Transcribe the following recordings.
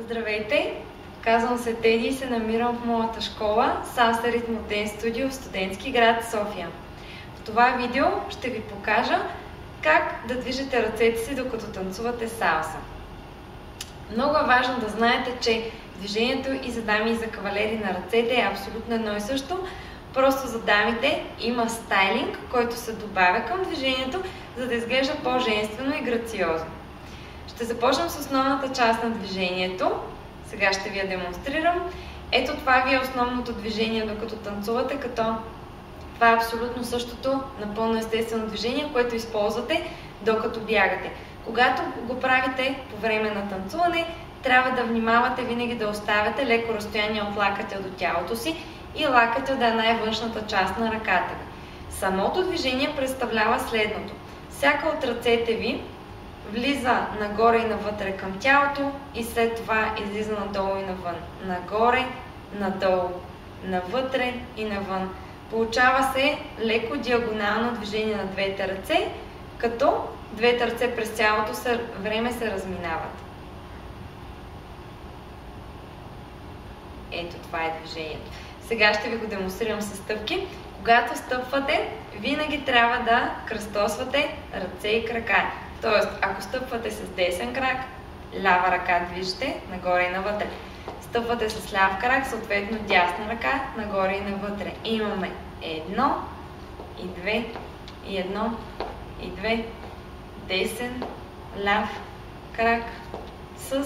Здравейте! Казвам се Теди и се намирам в моята школа Salsa Rhythm Dance Studio в Студентски град, София. В това видео ще ви покажа как да движите ръцете си докато танцувате салса. Много е важно да знаете, че движението и за дами и за кавалери на ръцете е абсолютно едно и също. Просто за дамите има стайлинг, който се добавя към движението, за да изглежда по-женствено и грациозно. Ще започнем с основната част на движението. Сега ще ви я демонстрирам. Ето това ви е основното движение докато танцувате, като това е абсолютно същото напълно естествено движение, което използвате докато бягате. Когато го правите по време на танцуване, трябва да внимавате винаги да оставяте леко разстояние от лакътя до тялото си и лакътя да е най-външната част на ръката ви. Самото движение представлява следното. Всяка от ръцете ви влиза нагоре и навътре към тялото и след това излиза надолу и навън. Нагоре, надолу, навътре и навън. Получава се леко диагонално движение на двете ръце, като двете ръце през цялото време се разминават. Ето това е движението. Сега ще ви го демонстрирам с стъпки. Когато стъпвате, винаги трябва да кръстосвате ръце и крака. Тоест, ако стъпвате с десен крак, лява ръка движите нагоре и навътре. Стъпвате с ляв крак, съответно дясна ръка, нагоре и навътре. Имаме едно и две, и едно и две, десен, ляв крак с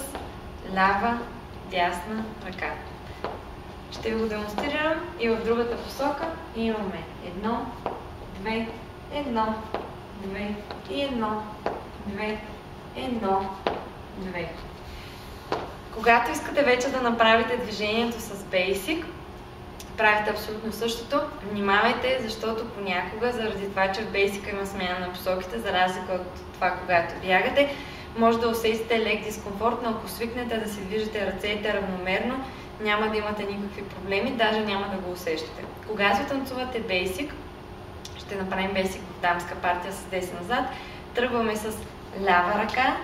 лява, дясна ръка. Ще ви го демонстрирам и в другата посока. Имаме едно, две, едно, две и едно, две, едно, две. Когато искате вече да направите движението с Basic, правите абсолютно същото. Внимавайте, защото понякога, заради това, че в Basic има смяна на посоките, за разлика от това, когато бягате, може да усетите лек дискомфорт, но ако свикнете да си движите ръцете равномерно, няма да имате никакви проблеми, даже няма да го усещате. Когато танцувате Basic, ще направим Basic в дамска партия с десен назад, тръгваме с лява ръка,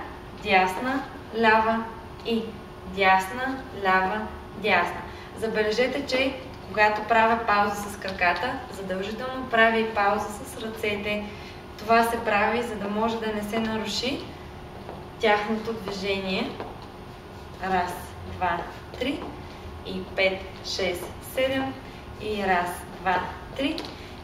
дясна, лява и дясна, лява, дясна. Забележете, че когато правя пауза с краката, задължително правя и пауза с ръцете. Това се прави, за да може да не се наруши тяхното движение. Раз, два, три и 5, 6, 7 и раз, два, три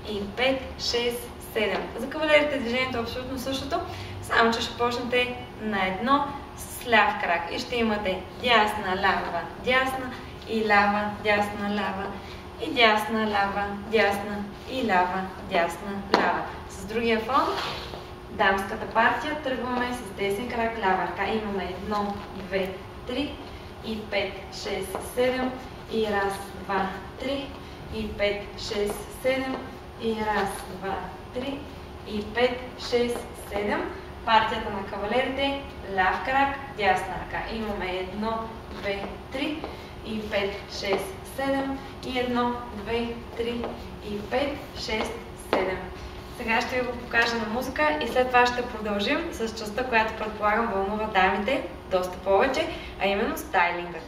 и 5, 6, 7. За кавалерите движението е абсолютно същото, само че ще почнете на едно с ляв крак и ще имате дясна, лява, дясна и лява, дясна, лява и дясна, лява, дясна и лява, дясна, лява. С другия фон, дамската партия, тръгваме с десен крак, лява ръка. Имаме 1, 2, 3 и 5, 6, 7 и раз, 2, 3 и 5, 6, 7 и раз, 2, 3 и 5, 6, 7. Партията на кавалерите, ляв крак, дясна ръка. Имаме 1, 2, 3 и 5, 6, 7 и 1, 2, 3 и 5, 6, 7. Сега ще ви го покажа на музика и след това ще продължим с частта, която предполагам вълнува дамите доста повече, а именно стайлинга.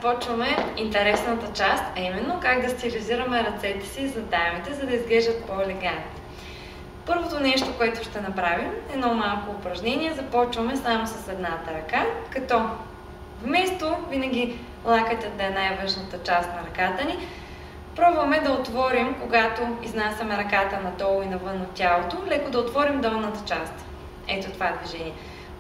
Започваме интересната част, а именно как да стилизираме ръцете си за дамите, за да изглеждат по-елегантни. Първото нещо, което ще направим, е едно малко упражнение. Започваме само с едната ръка, като вместо винаги лакътят да е най-външната част на ръката ни, пробваме да отворим, когато изнасяме ръката надолу и навън от тялото, леко да отворим долната част. Ето това движение.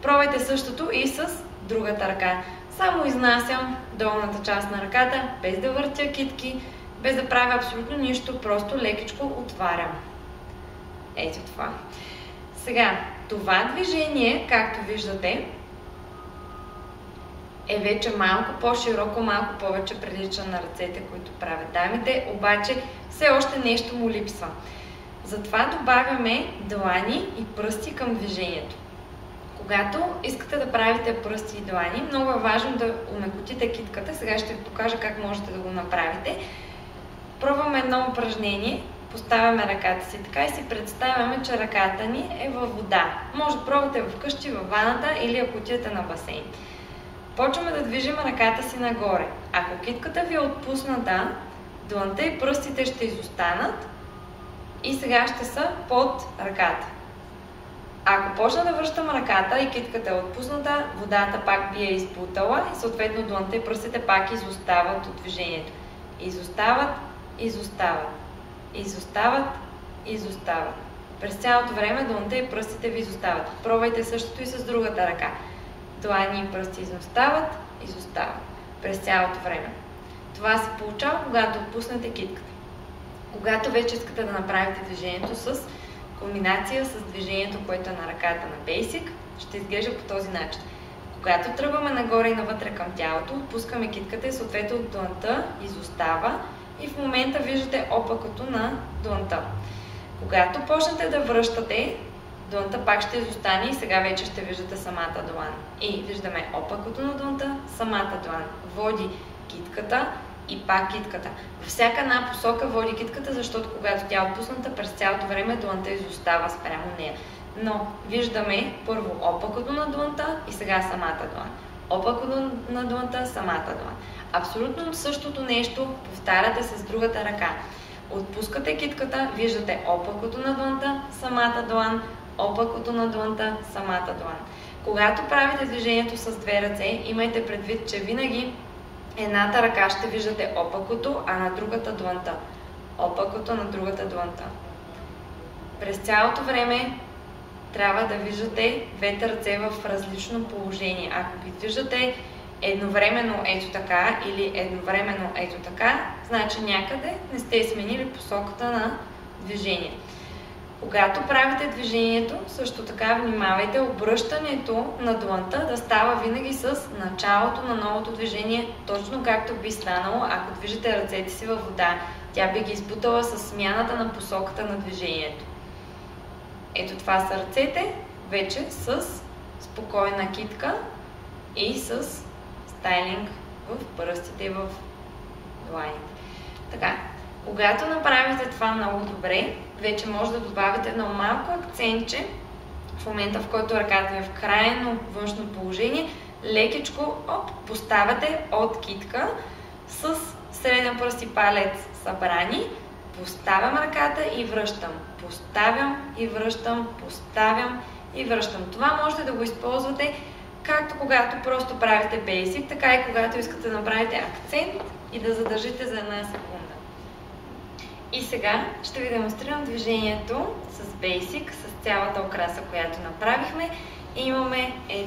Пробвайте същото и с другата ръка. Само изнасям долната част на ръката, без да въртя китки, без да правя абсолютно нищо, просто лекичко отварям. Ето това. Сега, Това движение, както виждате, е вече малко по-широко, малко повече прилича на ръцете, които правят дамите, обаче все още нещо му липсва. Затова добавяме длани и пръсти към движението. Когато искате да правите пръсти и длани, много е важно да омекотите китката. Сега ще ви покажа как можете да го направите. Пробваме едно упражнение, поставяме ръката си така и си представяме, че ръката ни е във вода. Може да пробвате вкъщи, във ваната или ако отидете на басейн. Почваме да движим ръката си нагоре. Ако китката ви е отпусната, дланта и пръстите ще изостанат и сега ще са под ръката. Ако почна да връщам ръката и китката е отпусната, водата пак би е изплутала и съответно дланта и пръстите пак изостават от движението. Изостават, изостават, изостават, изостават. През цялото време дланта и пръстите ви изостават. Пробвайте същото и с другата ръка. Длани и пръсти изостават, изостават. През цялото време. Това се получава, когато отпуснете китката. Когато вече искате да направите движението с комбинация с движението, което е на ръката на Basic, ще изглежда по този начин. Когато тръгваме нагоре и навътре към тялото, отпускаме китката и съответно дланта изостава и в момента виждате опакото на дланта. Когато почнете да връщате, дланта пак ще изостане и сега вече ще виждате самата длан. И виждаме опакото на дланта, самата длан. Води китката и пак китката. Във всяка една посока води китката, защото когато тя е отпусната, през цялото време дланта изостава спрямо нея. Но виждаме първо опакото на дланта и сега самата длан. Опакото на дланта, самата длан. Абсолютно същото нещо повтаряте с другата ръка. Отпускате китката, виждате опакото на дланта, самата длан, опакото на дланта, самата длан. Когато правите движението с две ръце, имайте предвид, че винаги едната ръка ще виждате опакото, а на другата дланта. Опакото на другата дланта. През цялото време трябва да виждате двете ръце в различно положение. Ако ги виждате едновременно ето така или едновременно ето така, значи някъде не сте сменили посоката на движение. Когато правите движението, също така внимавайте обръщането на дланта да става винаги с началото на новото движение, точно както би станало, ако движите ръцете си във вода. Тя би ги избутала с смяната на посоката на движението. Ето това са ръцете, вече с спокойна китка и с стайлинг в пръстите и в дланите. Така, когато направите това много добре, вече може да добавите едно малко акцентче в момента, в който ръката е в крайно външно положение, лекичко поставяте от китка с среден пръст и палец събрани, поставям ръката и връщам, поставям и връщам, поставям и връщам. Това можете да го използвате както когато просто правите Basic, така и когато искате да направите акцент и да задържите за една секунда. И сега ще ви демонстрирам движението с Basic, с цялата украса, която направихме. И имаме 1,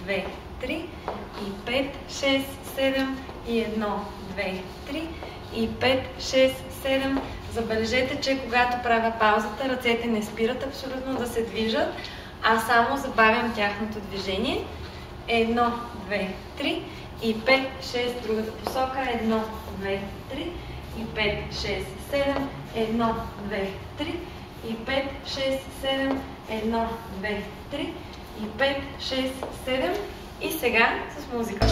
2, 3 и 5, 6, 7 и 1, 2, 3 и 5, 6, 7. Забележете, че когато правя паузата, ръцете не спират абсолютно да се движат, а само забавям тяхното движение. 1, 2, 3 и 5, 6, другата посока. 1, 2, 3 и 5, 6, 7, 1, 2, 3 и 5, 6, 7, 1, 2, 3 и 5, 6, 7 и сега с музика.